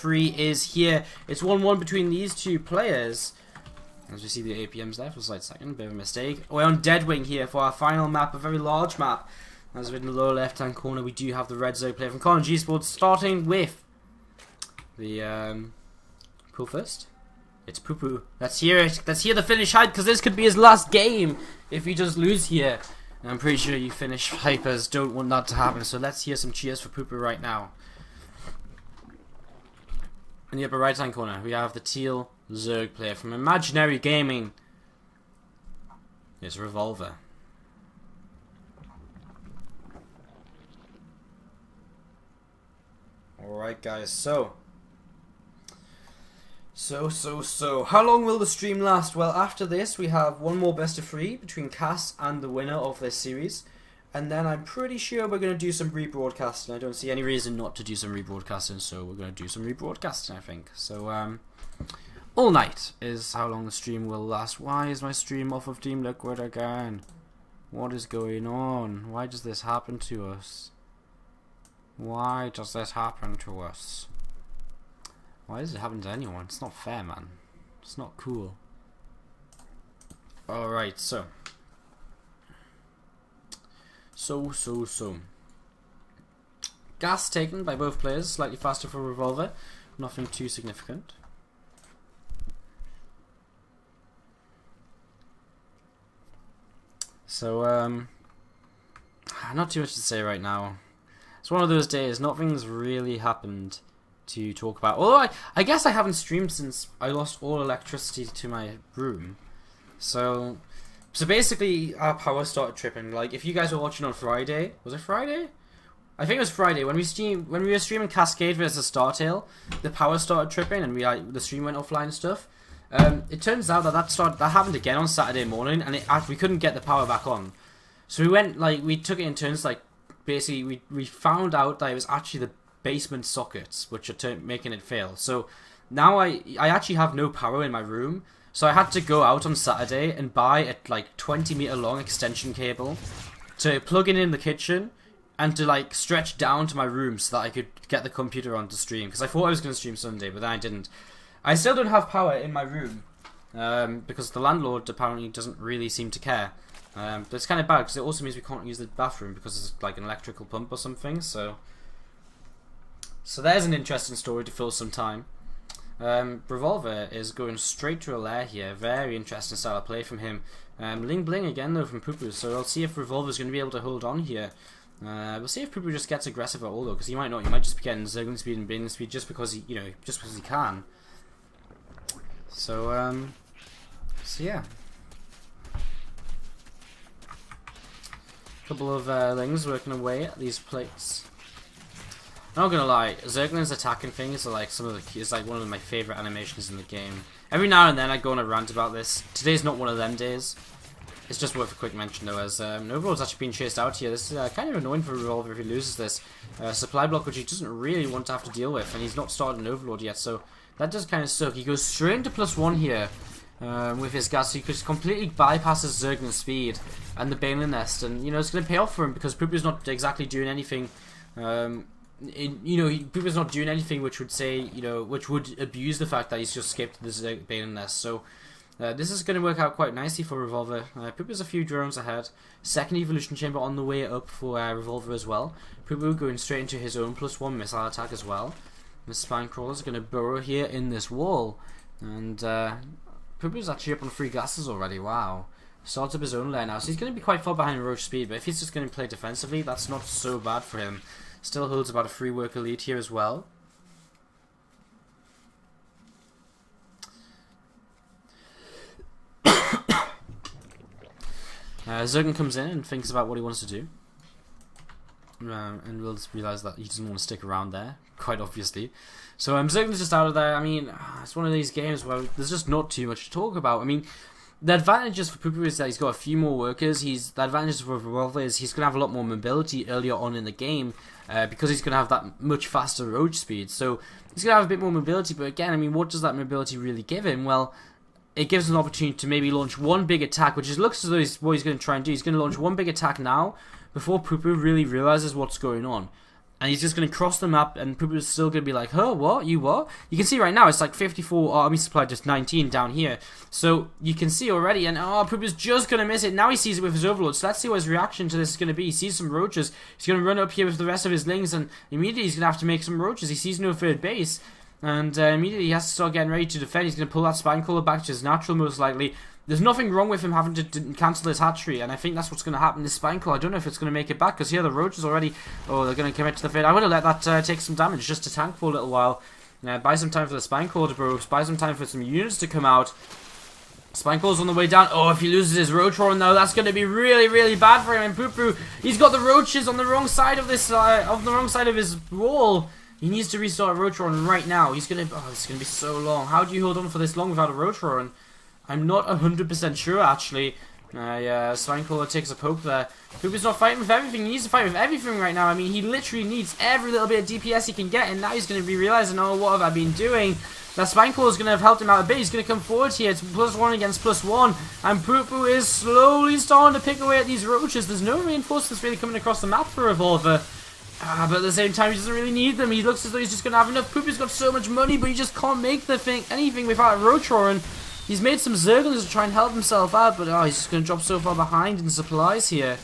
3 is here. It's 1-1 between these two players. As we see the APMs there for a slight second, bit of a mistake. We're on Deadwing here for our final map, a very large map. As we're in the lower left hand corner, we do have the red zone player from Colin G Sports, starting with the pool first. It's PuPu. Let's hear it. Let's hear the finish hype, because this could be his last game if he does lose here. And I'm pretty sure you Finnish hypers don't want that to happen, so let's hear some cheers for PuPu right now. In the upper right hand corner, we have the teal Zerg player from Imaginary Gaming. It's Revolver. Alright guys, so how long will the stream last? Well, after this we have one more best of 3 between Cass and the winner of this series, and then I'm pretty sure we're going to do some rebroadcasting. I don't see any reason not to do some rebroadcasting, so we're going to do some rebroadcasting, I think. So all night is how long the stream will last. Why is my stream off of Team Liquid again? What is going on? Why does this happen to us? Why does this happen to us? Why does it happen to anyone? It's not fair, man. It's not cool. Alright, so. Gas taken by both players, slightly faster for Revolver. Nothing too significant. So, not too much to say right now. It's one of those days, nothing's really happened to talk about. Although I guess I haven't streamed since I lost all electricity to my room. So basically our power started tripping. Like, if you guys were watching on Friday, was it Friday? I think it was Friday when we were streaming Cascade versus Startail, the power started tripping and the stream went offline and stuff. It turns out that happened again on Saturday morning, and we couldn't get the power back on. So we took it in turns. Like, basically we found out that it was actually the basement sockets which are making it fail. So now I actually have no power in my room, so I had to go out on Saturday and buy a like 20-meter long extension cable to plug it in the kitchen and to like stretch down to my room so that I could get the computer on to stream, because I thought I was going to stream Sunday, but then I didn't. I still don't have power in my room because the landlord apparently doesn't really seem to care. But it's kind of bad because it also means we can't use the bathroom because it's like an electrical pump or something. So there's an interesting story to fill some time. Revolver is going straight to a lair here. Very interesting style of play from him. Ling Bling again though from PuPu. So I'll see if Revolver's going to be able to hold on here. We'll see if PuPu just gets aggressive at all though, because he might not. He might just be getting Zergling speed and Bane speed just because he, just because he can. So yeah. Couple of things working away at these plates. I'm not gonna lie, Zergling's attacking things are like is like one of my favourite animations in the game. Every now and then I go on a rant about this. Today's not one of them days. It's just worth a quick mention though, as Overlord's actually being chased out here. This is kind of annoying for Revolver if he loses this. Supply block which he doesn't really want to have to deal with, and he's not started an Overlord yet, so that does kind of suck. He goes straight into +1 here with his gas, so he just completely bypasses Zergling's speed and the Baneling Nest, and it's going to pay off for him because PuPu's not exactly doing anything. PuPu's not doing anything which would say, which would abuse the fact that he's just skipped the Baneling Nest. So this is going to work out quite nicely for Revolver. PuPu's a few drones ahead. Second evolution chamber on the way up for Revolver as well. PuPu going straight into his own +1 missile attack as well. The spine crawlers are going to burrow here in this wall, and PuPu's actually up on 3 gases already. Wow. Starts up his own lair now, so he's going to be quite far behind Roach speed, but if he's just going to play defensively, that's not so bad for him. Still holds about a 3 worker lead here as well. Zerglin comes in and thinks about what he wants to do. And we'll just realise that he doesn't want to stick around there, quite obviously. So Zerglin's just out of there. I mean, it's one of these games where there's just not too much to talk about. I mean, the advantages for PuPu is that he's got a few more workers. The advantages for Revolver is he's going to have a lot more mobility earlier on in the game because he's going to have that much faster roach speed. So he's going to have a bit more mobility, but again, I mean, what does that mobility really give him? Well, it gives him an opportunity to maybe launch one big attack, which looks as though what he's going to try and do. He's going to launch one big attack now before PuPu really realizes what's going on. And he's just going to cross the map, and PuPu's still going to be like, huh, what? You what? You can see right now, it's like 54 army supply, just 19 down here. So, you can see already, and PuPu's just going to miss it. Now he sees it with his overload, so let's see what his reaction to this is going to be. He sees some roaches. He's going to run up here with the rest of his lings, and immediately he's going to have to make some roaches. He sees no third base, and immediately he has to start getting ready to defend. He's going to pull that spine crawler back to his natural, most likely. There's nothing wrong with him having to cancel his hatchery, and I think that's what's going to happen. This spine crawler, I don't know if it's going to make it back, because here the roaches already, oh, they're going to commit to the fade. I would have let that take some damage just to tank for a little while. Buy some time for the spine crawler to burrow, buy some time for some units to come out. Spine crawler's on the way down. Oh, if he loses his roach horn now, that's going to be really, really bad for him. And PuPu, he's got the roaches on the wrong side of this, on the wrong side of his wall. He needs to restart a roach horn right now. He's going to, oh, it's going to be so long. How do you hold on for this long without a roach horn? I'm not 100% sure, actually. Yeah, spine crawler takes a poke there. PuPu's not fighting with everything. He needs to fight with everything right now. I mean, he literally needs every little bit of DPS he can get, and now he's going to be realizing, oh, what have I been doing? That spine crawler is going to have helped him out a bit. He's going to come forward here. It's +1 against +1, and PuPu is slowly starting to pick away at these roaches. There's no reinforcements really coming across the map for Revolver. But at the same time, he doesn't really need them. He looks as though he's just going to have enough. PuPu's got so much money, but he just can't make anything without a roach horn. He's made some zerglings to try and help himself out, but he's just going to drop so far behind in supplies here.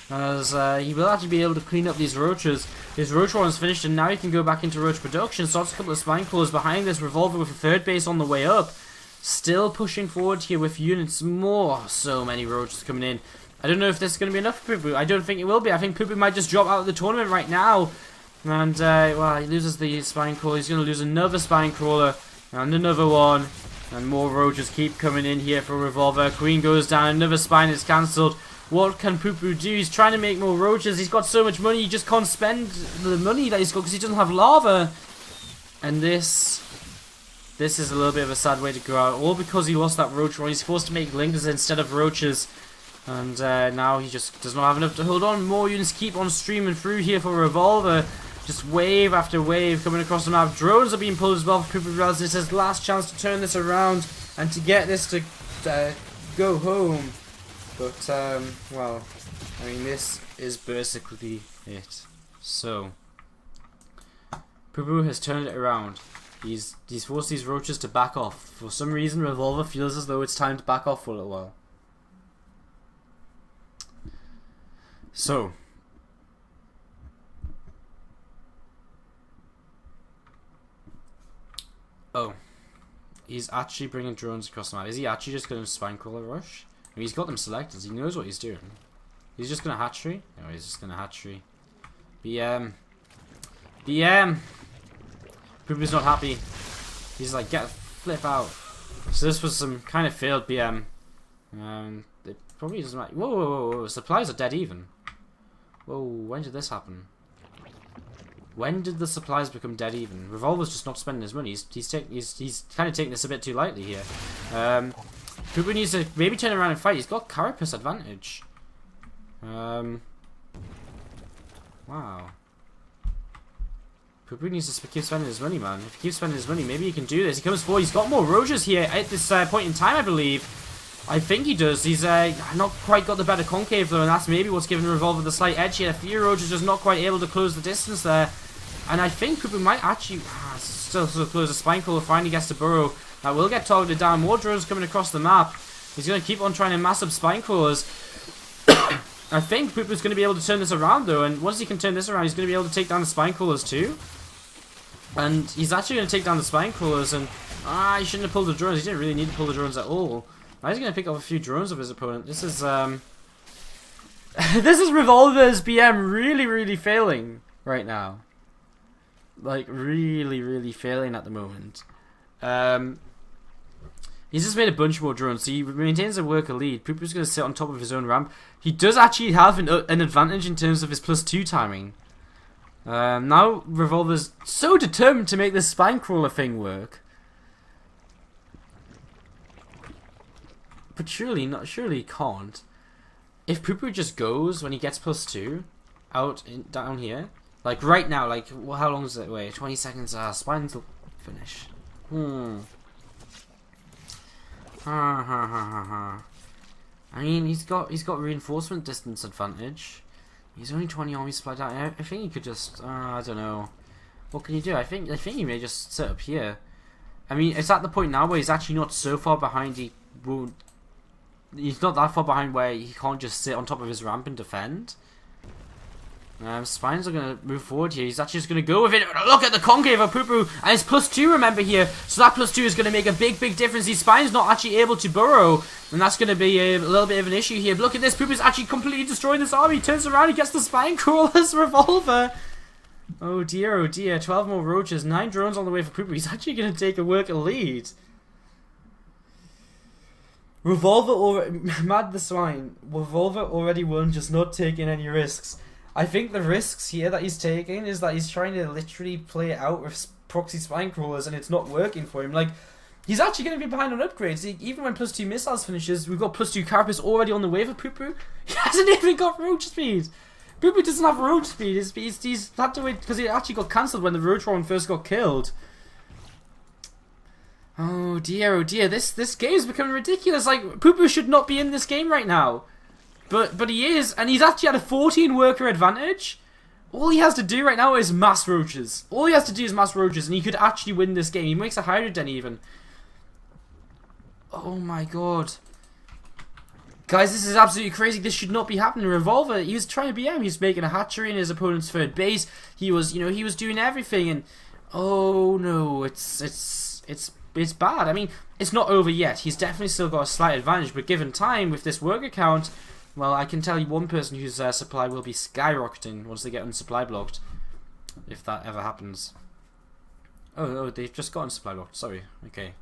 As he will actually be able to clean up these roaches. His roach horn's finished, and now he can go back into roach production. Starts a couple of spine crawlers behind this. Revolver with a third base on the way up. Still pushing forward here with units more. So many roaches coming in. I don't know if this is going to be enough for PuPu. I don't think it will be. I think PuPu might just drop out of the tournament right now. And, well, he loses the spine crawler. He's going to lose another spine crawler. And another one. And more roaches keep coming in here for Revolver. Queen goes down. Another spine is cancelled. What can PuPu do? He's trying to make more roaches. He's got so much money. He just can't spend the money that he's got because he doesn't have lava. And this is a little bit of a sad way to go out. All because he lost that roach horn. He's forced to make lingers instead of roaches. And now he just does not have enough to hold on. More units keep on streaming through here for Revolver. Just wave after wave coming across the map. Drones are being pulled as well for PuPu. It's his last chance to turn this around and to get this to go home. But, well, I mean, this is basically it. So, PuPu has turned it around. He's forced these roaches to back off. For some reason, Revolver feels as though it's time to back off for a little while. So, oh, he's actually bringing drones across the map. Is he actually just going to spine crawler rush? I mean, he's got them selected. He knows what he's doing. He's just going to hatchery. No, he's just going to hatchery. BM. PuPu's not happy. He's like, flip out. So this was some kind of failed BM. It probably doesn't matter. Whoa. Supplies are dead even. Whoa, when did this happen? When did the supplies become dead even? Revolver's just not spending his money. He's kind of taking this a bit too lightly here. PuPu needs to maybe turn around and fight. He's got carapace advantage. Wow. PuPu needs to keep spending his money, man. If he keeps spending his money, maybe he can do this. He comes forward. He's got more roaches here at this point in time, I believe. I think he does. He's not quite got the better concave though, and that's maybe what's giving Revolver the slight edge here. Few roaches just not quite able to close the distance there. And I think PuPu might actually still close the spine crawler. Finally gets to burrow. That will get targeted down. More drones coming across the map. He's going to keep on trying to mass up spine crawlers. I think PuPu's going to be able to turn this around though, and once he can turn this around, he's going to be able to take down the spine crawlers too. And he's actually going to take down the spine crawlers, and he shouldn't have pulled the drones. He didn't really need to pull the drones at all. Now he's going to pick up a few drones of his opponent. This is this is Revolver's BM really failing right now. Like really failing at the moment. He's just made a bunch more drones, so he maintains a worker lead. PuPu's going to sit on top of his own ramp. He does actually have an advantage in terms of his +2 timing. Now Revolver's so determined to make this spine crawler thing work. But surely he can't. If PuPu just goes when he gets +2 down here, like right now, like how long does it wait? 20 seconds. Spines will finish. I mean, he's got reinforcement distance advantage. He's only 20 army supply down. I think he could just, I don't know. What can you do? I think he may just sit up here. I mean, it's at the point now where he's actually not so far behind. He's not that far behind where he can't just sit on top of his ramp and defend. Spines are going to move forward here. He's actually just going to go with it. Look at the concave of PuPu. And it's +2, remember, here. So that +2 is going to make a big, big difference. These Spines not actually able to burrow. And that's going to be a little bit of an issue here. But look at this. PuPu's actually completely destroying this army. He turns around. He gets the Spine Crawler's Revolver. Oh dear, oh dear. 12 more roaches. 9 drones on the way for PuPu. He's actually going to take a worker lead. Revolver already... Mad the Swine. Revolver already won, just not taking any risks. I think the risks here that he's taking is that he's trying to literally play it out with proxy spine crawlers and it's not working for him. Like, he's actually going to be behind on upgrades. Even when +2 missiles finishes, we've got +2 carapace already on the way for PuPu. He hasn't even got roach speed. PuPu doesn't have roach speed. He's had to wait because it actually got cancelled when the roach one first got killed. Oh dear, this game's becoming ridiculous. Like, PuPu should not be in this game right now. But he is, and he's actually had a 14 worker advantage. All he has to do right now is mass roaches. All he has to do is mass roaches, and he could actually win this game. He makes a Hydra Den even. Oh my god. Guys, this is absolutely crazy. This should not be happening. Revolver, he was trying to BM. He was making a hatchery in his opponent's third base. He was, he was doing everything, and oh no, it's bad. I mean, it's not over yet. He's definitely still got a slight advantage, but given time with this worker count, well, I can tell you one person whose supply will be skyrocketing once they get unsupply blocked, if that ever happens. Oh, they've just gotten supply blocked. Sorry. Okay,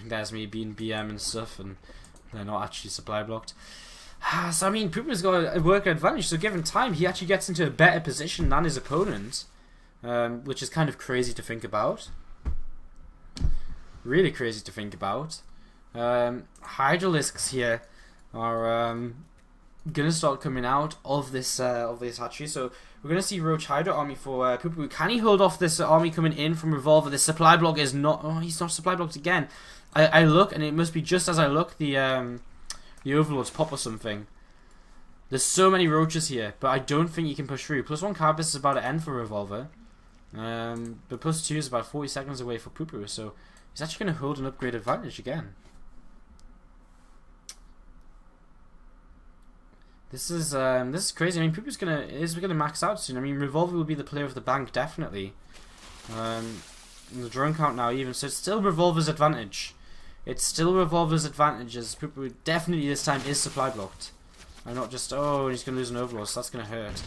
there's me being BM and stuff, and they're not actually supply blocked. So I mean, PuPu's got a worker advantage. So given time, he actually gets into a better position than his opponent, which is kind of crazy to think about. Really crazy to think about. Hydralisks here are gonna start coming out of this hatchery. So we're gonna see Roach Hydra army for PuPu. Can he hold off this army coming in from Revolver? This supply block is not. Oh, he's not supply blocked again. I look, and it must be just as I look. The Overlords pop or something. There's so many roaches here, but I don't think he can push through. +1 carapace is about to end for Revolver. But +2 is about 40 seconds away for PuPu. So he's actually gonna hold an upgrade advantage again. This is crazy. I mean, PuPu's gonna max out soon. I mean, Revolver will be the player of the bank definitely. The drone count now even, so it's still Revolver's advantage. It's still Revolver's advantage as PuPu definitely this time is supply blocked. I'm not just he's gonna lose an Overlord, so that's gonna hurt.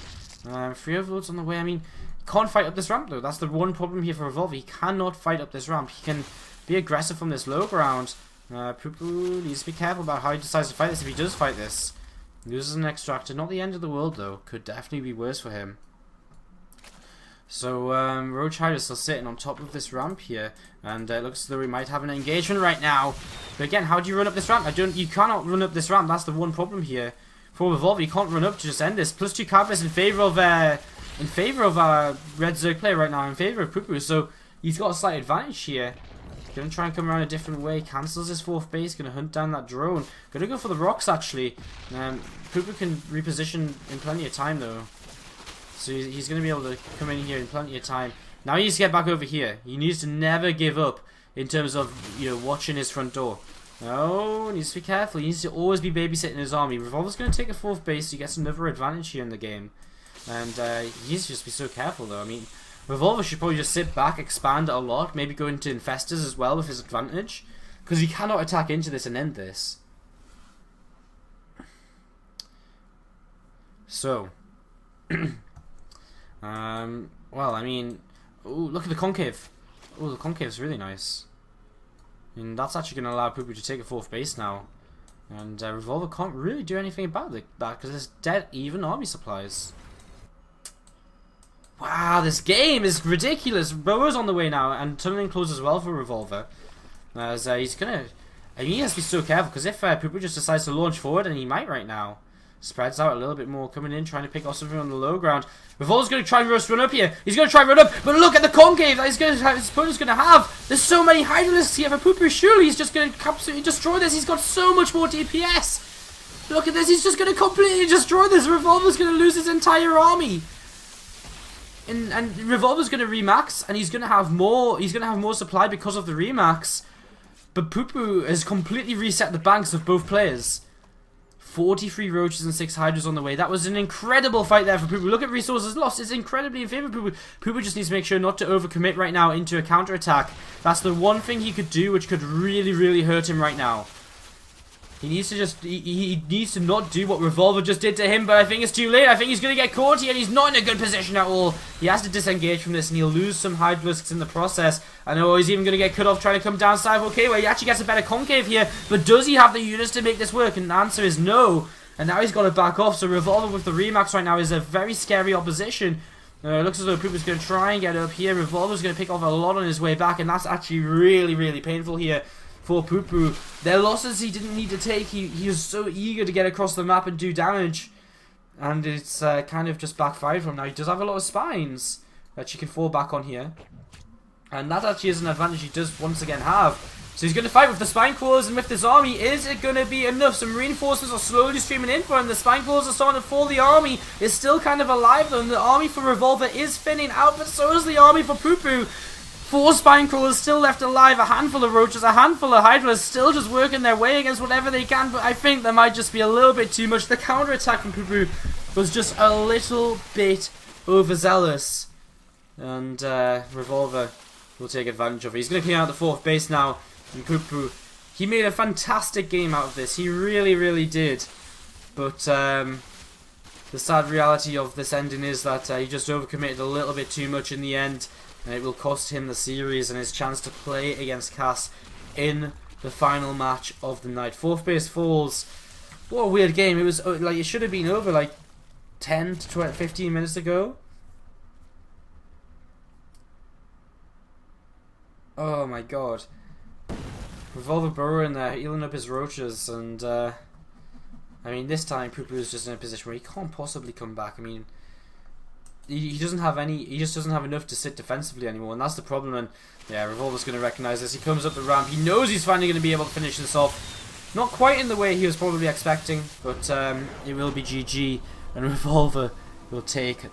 3 Overlords on the way. I mean, can't fight up this ramp though. That's the one problem here for Revolver. He cannot fight up this ramp. He can be aggressive from this low ground. PuPu needs to be careful about how he decides to fight this if he does fight this. Loses an extractor. Not the end of the world though. Could definitely be worse for him. So Roach Hydra is still sitting on top of this ramp here, and it looks as though we might have an engagement right now. But again, how do you run up this ramp? You cannot run up this ramp. That's the one problem here. For Revolver, you can't run up to just end this. +2 carapace in favor of Red Zerg player right now, in favor of PuPu. So he's got a slight advantage here. Gonna try and come around a different way. Cancels his 4th base. Gonna hunt down that drone. Gonna go for the rocks actually. PuPu can reposition in plenty of time though. So he's gonna be able to come in here in plenty of time. Now he needs to get back over here. He needs to never give up in terms of watching his front door. No, he needs to be careful. He needs to always be babysitting his army. Revolver's gonna take a 4th base. So he gets another advantage here in the game. And he needs to just be so careful though. I mean, Revolver should probably just sit back, expand a lot, maybe go into infestors as well with his advantage, because he cannot attack into this and end this. So, well, I mean, ooh, look at the concave. Oh, the concave is really nice. And that's actually going to allow PuPu to take a 4th base now. And Revolver can't really do anything about that because there's dead even army supplies. Wow, this game is ridiculous. Boa's on the way now, and tunneling close as well for Revolver. As he's gonna, he has to be so careful because if PuPu just decides to launch forward, and he might right now, spreads out a little bit more, coming in, trying to pick off something on the low ground. Revolver's gonna try and run up here. He's gonna try and run up, but look at the concave that his opponent's gonna have. There's so many Hydralisks here for PuPu. Surely he's just gonna absolutely destroy this. He's got so much more DPS. Look at this, he's just going to completely destroy this. Revolver's going to lose his entire army. And Revolver's going to remax, and he's going to have more supply because of the remax. But PuPu has completely reset the banks of both players. 43 roaches and 6 hydras on the way. That was an incredible fight there for PuPu. Look at resources lost. It's incredibly in favor of PuPu. PuPu just needs to make sure not to overcommit right now into a counterattack. That's the one thing he could do which could really, really hurt him right now. He needs to just, he needs to not do what Revolver just did to him, but I think it's too late. I think he's going to get caught here, and he's not in a good position at all. He has to disengage from this, and he'll lose some Hydralisks in the process. I know he's even going to get cut off trying to come down side. Okay, well, he actually gets a better concave here, but does he have the units to make this work? And the answer is no. And now he's got to back off, so Revolver with the Remax right now is a very scary opposition. It looks as though PuPu's going to try and get up here. Revolver's going to pick off a lot on his way back, and that's actually really, really painful here for PuPu. Their losses he didn't need to take. He was so eager to get across the map and do damage, and it's kind of just backfired from him. Now he does have a lot of spines that he can fall back on here, and that actually is an advantage he does once again have. So he's going to fight with the spine crawlers and with this army. Is it going to be enough? Some reinforcements are slowly streaming in for him. The spine crawlers are starting to fall. The army is still kind of alive though, and the army for Revolver is thinning out, but so is the army for PuPu. 4 spine crawlers still left alive, a handful of roaches, a handful of hydras still just working their way against whatever they can, but I think there might just be a little bit too much. The counter-attack from PuPu was just a little bit overzealous, and Revolver will take advantage of it. He's going to clean out the 4th base now, and PuPu, he made a fantastic game out of this. He really, really did, but the sad reality of this ending is that he just overcommitted a little bit too much in the end, and it will cost him the series and his chance to play against Cass in the final match of the night. 4th base falls. What a weird game. It was like it should have been over like 10 to 12, 15 minutes ago. Oh my god. Revolver Burrow in there, healing up his roaches, and I mean this time PuPu is just in a position where he can't possibly come back. I mean, he doesn't have any, he just doesn't have enough to sit defensively anymore, and that's the problem. And yeah, Revolver's going to recognize this. He comes up the ramp. He knows he's finally going to be able to finish this off. Not quite in the way he was probably expecting, but it will be GG, and Revolver will take